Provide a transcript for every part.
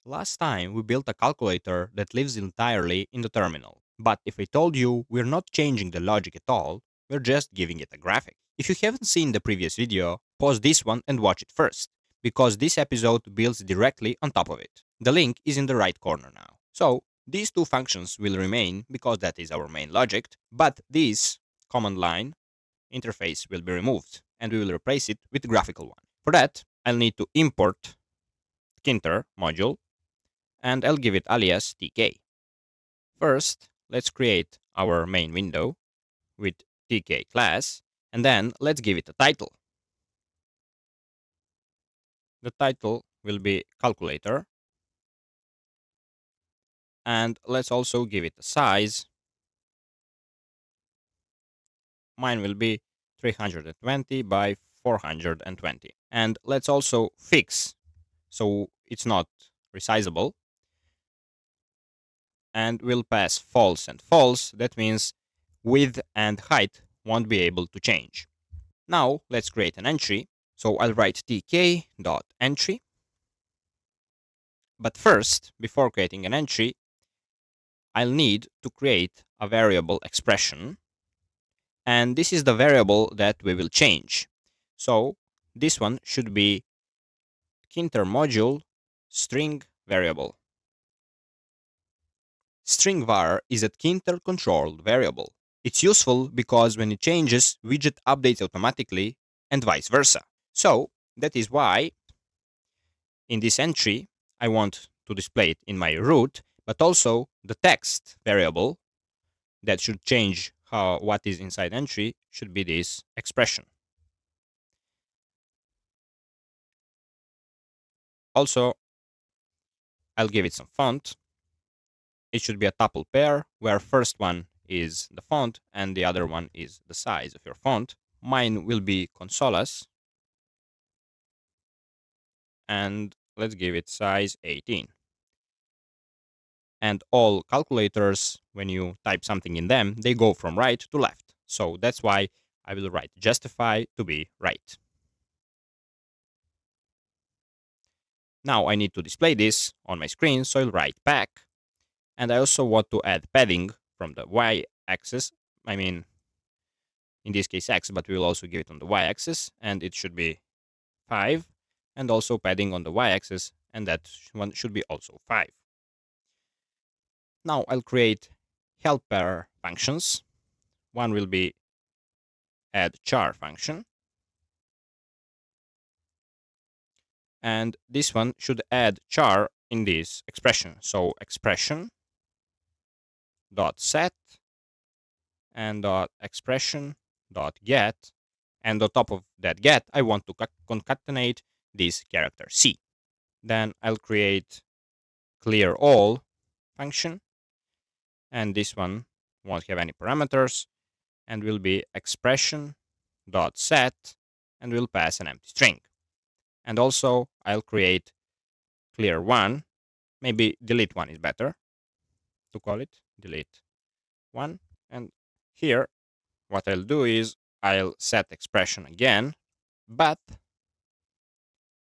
Last time we built a calculator that lives entirely in the terminal. But if I told you we're not changing the logic at all, we're just giving it a graphic. If you haven't seen the previous video, pause this one and watch it first, because this episode builds directly on top of it. The link is in the right corner now. So, these two functions will remain because that is our main logic, but this command line interface will be removed and we will replace it with graphical one. For that, I'll need to import tkinter module and I'll give it alias tk. First, let's create our main window with tk class, and then let's give it a title. The title will be calculator, and let's also give it a size. Mine will be 320 by 420. And let's also fix so it's not resizable, and we'll pass false and false. That means width and height won't be able to change. Now let's create an entry. So I'll write tk.entry. But first, before creating an entry, I'll need to create a variable expression. And this is the variable that we will change. So this one should be tkinter module string variable. String var is a tkinter controlled variable. It's useful because when it changes, widget updates automatically and vice versa. So that is why in this entry, I want to display it in my root, but also the text variable that should change what is inside entry should be this expression. Also, I'll give it some font. It should be a tuple pair where first one is the font and the other one is the size of your font. Mine will be Consolas, and let's give it size 18. And all calculators, when you type something in them, they go from right to left. So that's why I will write justify to be right. Now I need to display this on my screen, so I'll write back. And I also want to add padding from the y-axis. I mean, in this case x, but we will also give it on the y-axis, and it should be 5. And also padding on the y-axis, and that one should be also 5. Now I'll create helper functions. One will be add char function. And this one should add char in this expression. So expression dot set and dot expression dot get, and on top of that get, I want to concatenate this character C. Then I'll create clear all function, and this one won't have any parameters and will be expression dot set, and will pass an empty string. And also I'll create clear one. Maybe delete one is better to call it delete one. And here, what I'll do is I'll set expression again, but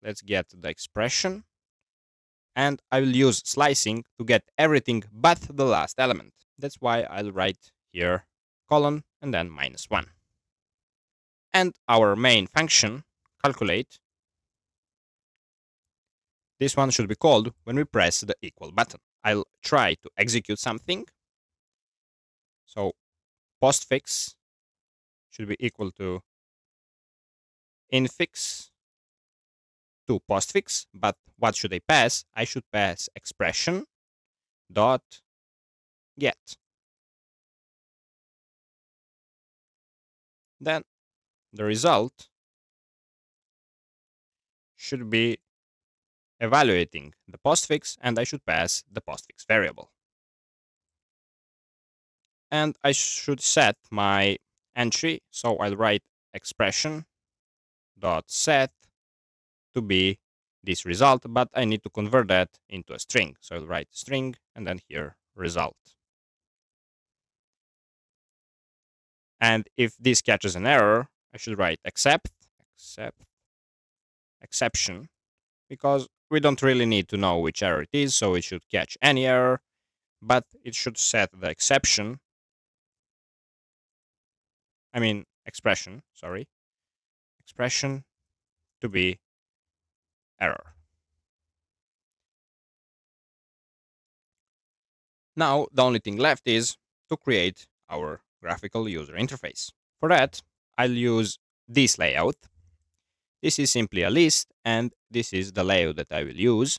let's get the expression, and I will use slicing to get everything but the last element. That's why I'll write here colon and then -1. And our main function, calculate, this one should be called when we press the equal button. I'll try to execute something. So postfix should be equal to infix to postfix, but what should I pass? I should pass expression dot get. Then the result should be evaluating the postfix, and I should pass the postfix variable. And I should set my entry, so I'll write expression dot set to be this result, but I need to convert that into a string. So I'll write string and then here result. And if this catches an error, I should write exception, because we don't really need to know which error it is, so it should catch any error, but it should set the expression, sorry, expression to be error. Now, the only thing left is to create our graphical user interface. For that, I'll use this layout. This is simply a list, and this is the layout that I will use.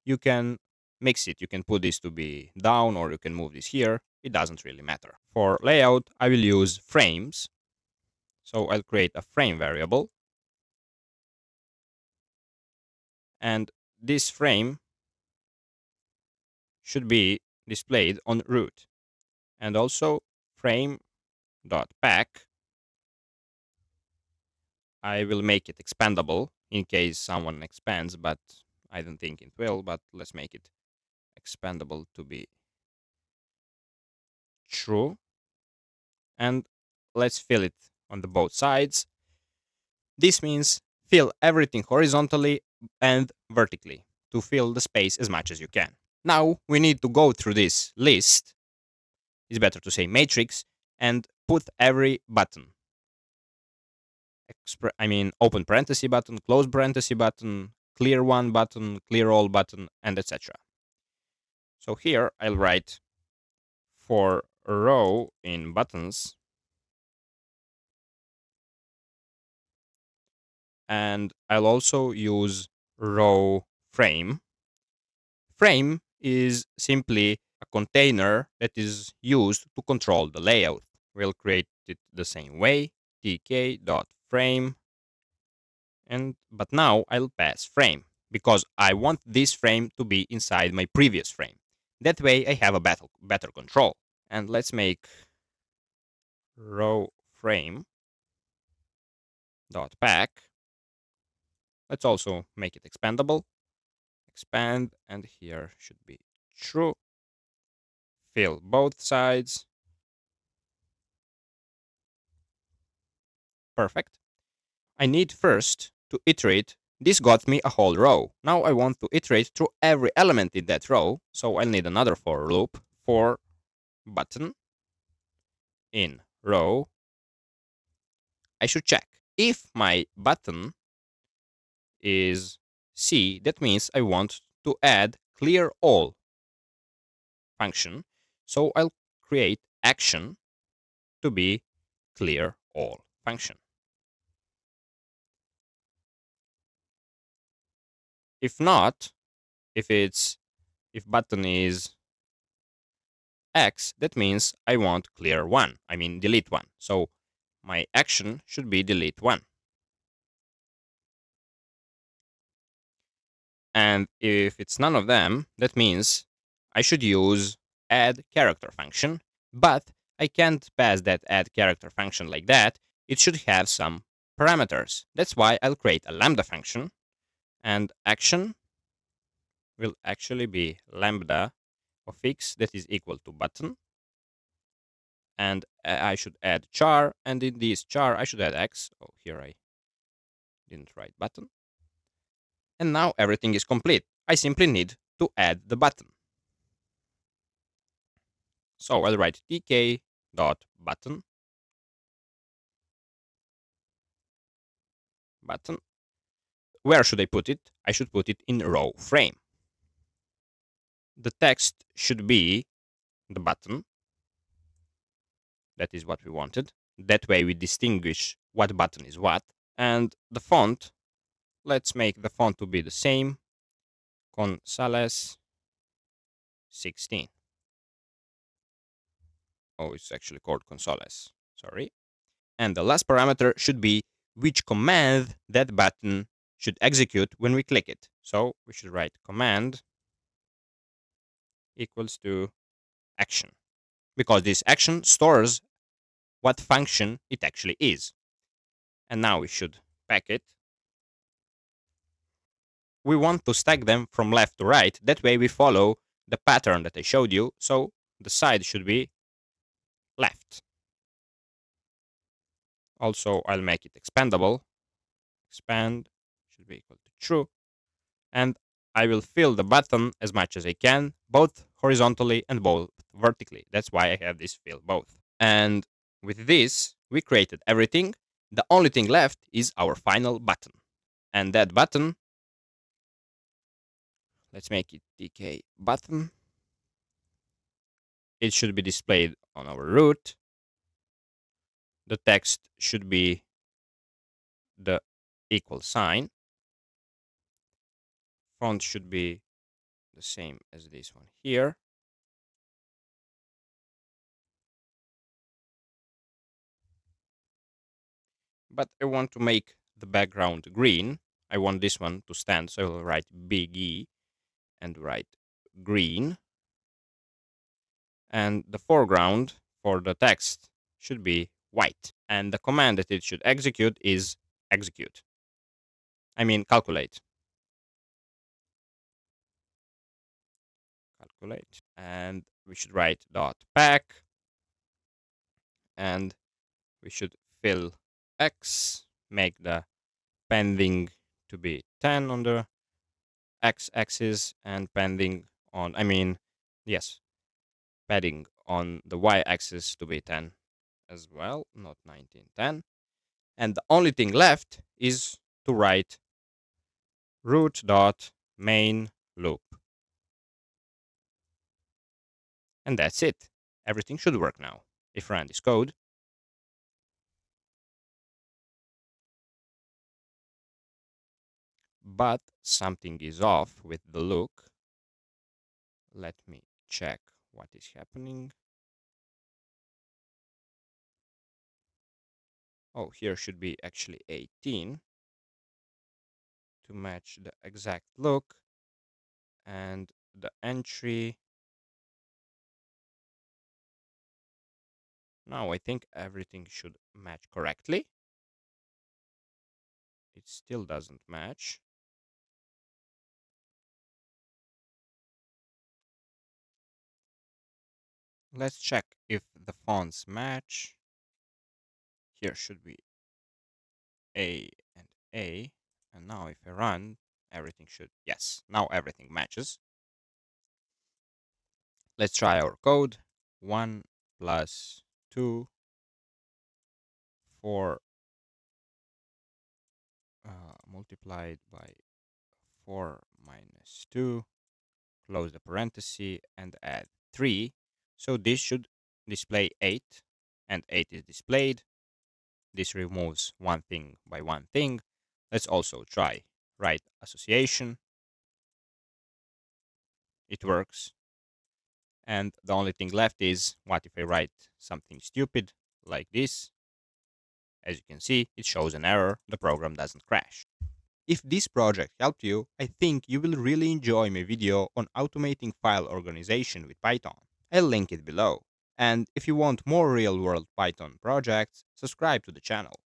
You can mix it. You can put this to be down, or you can move this here. It doesn't really matter. For layout, I will use frames. So I'll create a frame variable. And this frame should be displayed on root. And also frame.pack, I will make it expandable in case someone expands, but I don't think it will, but let's make it expandable to be true. And let's fill it on the both sides. This means fill everything horizontally and vertically to fill the space as much as you can. Now we need to go through this list, it's better to say matrix, and put every button. Open parenthesis button, close parenthesis button, clear one button, clear all button, and etc. So here I'll write for row in buttons, and I'll also use row frame. Frame is simply a container that is used to control the layout. We'll create it the same way, tk.frame, but now I'll pass frame because I want this frame to be inside my previous frame. That way I have a better control. And let's make row frame dot pack. Let's also make it expandable. Expand, and here should be true. Fill both sides. Perfect. I need first to iterate. This got me a whole row. Now I want to iterate through every element in that row, so I'll need another for loop. For button in row, I should check. If my button is C, that means I want to add clear all function. So I'll create action to be clear all function. If not, if button is X, that means I want clear one. Delete one. So my action should be delete one. And if it's none of them, that means I should use add character function, but I can't pass that add character function like that. It should have some parameters. That's why I'll create a lambda function, and action will actually be lambda of x that is equal to button. And I should add char, and in this char I should add x. Oh, here I didn't write button. And now everything is complete. I simply need to add the button. So I'll write tk.button button. Where should I put it? I should put it in row frame. The text should be the button. That is what we wanted. That way we distinguish what button is what. And the font, let's make the font to be the same. Gonzalez 16. Oh, it's actually called Gonzalez. Sorry. And the last parameter should be which command that button should execute when we click it. So we should write command equals to action, because this action stores what function it actually is. And now we should pack it. We want to stack them from left to right. That way we follow the pattern that I showed you. So the side should be left. Also, I'll make it expandable. Expand should be equal to true. And I will fill the button as much as I can, both horizontally and both vertically. That's why I have this fill both. And with this, we created everything. The only thing left is our final button. And that button, let's make it tk button. It should be displayed on our root. The text should be the equal sign. Font should be the same as this one here. But I want to make the background green. I want this one to stand, so I will write big E and write green. And the foreground for the text should be white. And the command that it should execute is execute. I mean calculate. Calculate. And we should write dot pack. And we should fill X, make the pending to be 10 on the X axis and pending on, yes, padding on the Y axis to be 10 as well, not 1910. And the only thing left is to write root dot main loop. And that's it. Everything should work now. If I run this code, but something is off with the look. Let me check what is happening. Oh, here should be actually 18 to match the exact look. And the entry. Now I think everything should match correctly. It still doesn't match. Let's check if the fonts match. Here should be A and A. And now if I run, everything should, yes, now everything matches. Let's try our code. 1 plus 2, 4 multiplied by 4 minus 2, close the parenthesis and add 3. So this should display 8, and 8 is displayed. This removes one thing by one thing. Let's also try write association. It works. And the only thing left is, what if I write something stupid like this? As you can see, it shows an error. The program doesn't crash. If this project helped you, I think you will really enjoy my video on automating file organization with Python. I'll link it below. And if you want more real-world Python projects, subscribe to the channel.